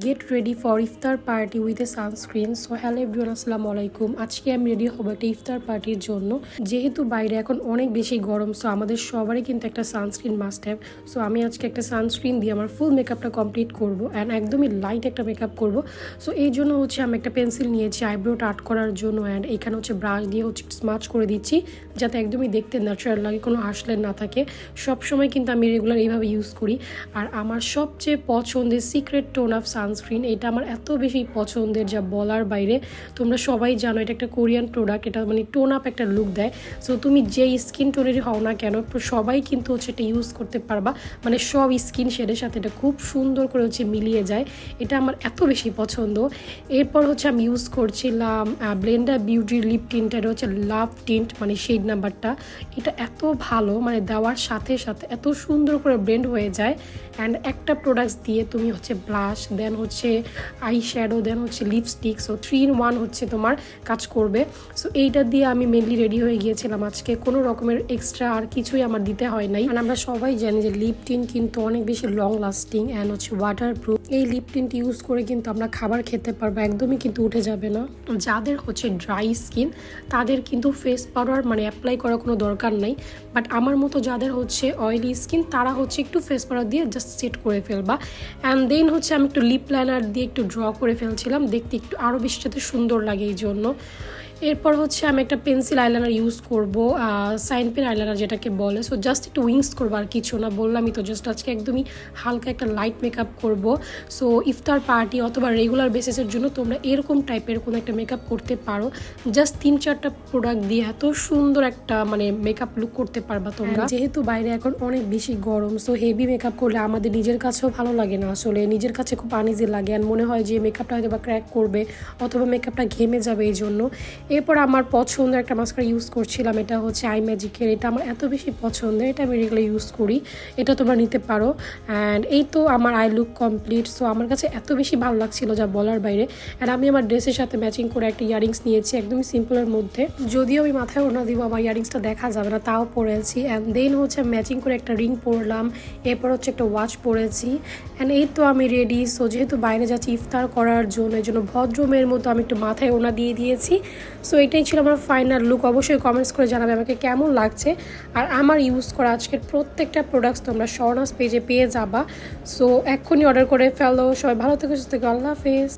Get ready for iftar party with a sunscreen. So hello everyone, আসসালামু আলাইকুম। আজকে আমি রেডি হবো একটা ইফতার পার্টির জন্য। যেহেতু বাইরে এখন অনেক বেশি গরম, সো আমাদের সবারই কিন্তু একটা সানস্ক্রিন মাস্ট হ্যাভ। সো আমি আজকে একটা সানস্ক্রিন দিয়ে আমার ফুল মেকআপটা কমপ্লিট করবো অ্যান্ড একদমই লাইট একটা মেকআপ করবো। সো এই জন্য আমি একটা পেন্সিল নিয়েছি আইব্রোটা আর্ট করার জন্য, অ্যান্ড এখানে ব্রাশ দিয়ে স্মাচ করে দিচ্ছি যাতে একদমই দেখতে ন্যাচারাল লাগে, কোনো হাসলেন না থাকে। সবসময় কিন্তু আমি রেগুলার এইভাবে ইউজ করি। আর আমার সবচেয়ে পছন্দের সিক্রেট টোন অফ সানস্ক্রিন, এটা আমার এত বেশি পছন্দের যা বলার বাইরে। তোমরা সবাই জানো এটা একটা কোরিয়ান প্রোডাক্ট, এটা টোন আপ একটা লুক দেয়। সো তুমি যেই স্কিন টোনেরই হও না কেন, সবাই কিন্তু এটা ইউজ করতে পারবা। সব স্কিন শেডের সাথে এটা খুব সুন্দর করে মিলিয়ে যায়। এটা আমার এত বেশি পছন্দ। এরপর আমি ইউজ করছিলাম ব্লেন্ডার বিউটির লিপ টিন্ট। এটা লাভ টিন্ট, শেড নাম্বারটা। এটা এত ভালো, দেওয়ার সাথে সাথে এত সুন্দর করে ব্লেন্ড হয়ে যায়। অ্যান্ড একটা প্রোডাক্টস দিয়ে তুমি blush, then eye shadow, then lipstick. So 3 in 1 তোমার কাজ করবে। সো এইটা দিয়ে আমি মেনলি রেডি হয়ে গিয়েছিলাম আজকে। কোনো রকমের এক্সট্রা আর কিছুই আমার দিতে হয় নাই। আর আমরা সবাই জানি যে লিপ টিন্ট কিন্তু অনেক বেশি long lasting and water proof. এই লিপ টিন্ট ইউজ করে কিন্তু আমরা খাবার খেতে পারবো, একদমই কিন্তু উঠে যাবে না। যাদের ড্রাই স্কিন তাদের কিন্তু ফেস পাউডার অ্যাপ্লাই করার কোনো দরকার নাই। বাট আমার মতো যাদের অয়েলি স্কিন, তারা একটু ফেস পাউডার দিয়ে জাস্ট সেট করে ফেলবা। অ্যান্ড দেন আমি একটু লিপ লাইনার দিয়ে একটু ড্র করে ফেলছিলাম, দেখতে একটু আরও বেশি যাতে সুন্দর লাগে এই জন্য। এরপর আমি একটা পেন্সিল আইলাইনার ইউজ করব, সাইন পেন আইলাইনার যেটাকে বলে। সো জাস্ট একটু উইংস করবো, আর কিছু না, বললামই তো। জাস্ট আজকে একদমই হালকা একটা লাইট মেকআপ করব। সো ইফতার পার্টি অথবা রেগুলার বেসিসের জন্য তোমরা এরকম টাইপের কোনো একটা মেকআপ করতে পারো। জাস্ট 3-4টা প্রোডাক্ট দিয়ে এত সুন্দর একটা মেকআপ লুক করতে পারবা তোমরা। যেহেতু বাইরে এখন অনেক বেশি গরম, সো হেভি মেকআপ করলে আমাদের নিজের কাছেও ভালো লাগে না, আসলে নিজের কাছে খুব আনইজি লাগে। আর মনে হয় যে মেকআপটা হয়তো বা ক্র্যাক করবে অথবা মেকআপটা ঘেমে যাবে, এই জন্য। এরপর আমার পছন্দের একটা মাস্কারা ইউজ করছিলাম, এটা আই ম্যাজিকের। এটা আমার এত বেশি পছন্দের, এটা আমি রেগুলার ইউজ করি। এটা তোমরা নিতে পারো। অ্যান্ড এই তো আমার আই লুক কমপ্লিট। সো আমার কাছে এত বেশি ভালো লাগছিল যা বলার বাইরে। অ্যান্ড আমি আমার ড্রেসের সাথে ম্যাচিং করে একটা ইয়ারিংস নিয়েছি, একদমই সিম্পলের মধ্যে। যদিও আমি মাথায় ওড়না দিব, আমার ইয়ারিংসটা দেখা যাবে না, তাও পরেছি। অ্যান্ড দেন ম্যাচিং করে একটা রিং পরলাম। এরপর একটা ওয়াচ পরেছি। অ্যান্ড এই তো আমি রেডি। সো যেহেতু বাইরে যাচ্ছি ইফতার করার জন্য, এই জন্য ভদ্রমের মতো আমি একটু মাথায় ওড়না দিয়ে দিয়েছি। সো এটাই ছিল আমার ফাইনাল লুক। অবশ্যই কমেন্টস করে জানাবে আমাকে কেমন লাগছে। আর আমার ইউজ করা আজকের প্রত্যেকটা প্রোডাক্টস তোমরা শর্নাস পেজে পেয়ে যাবা। সো এক্ষুনি অর্ডার করে ফেলো। সবাই ভালো থেকে সুস্থ থেকো। আল্লাহ হাফেজ।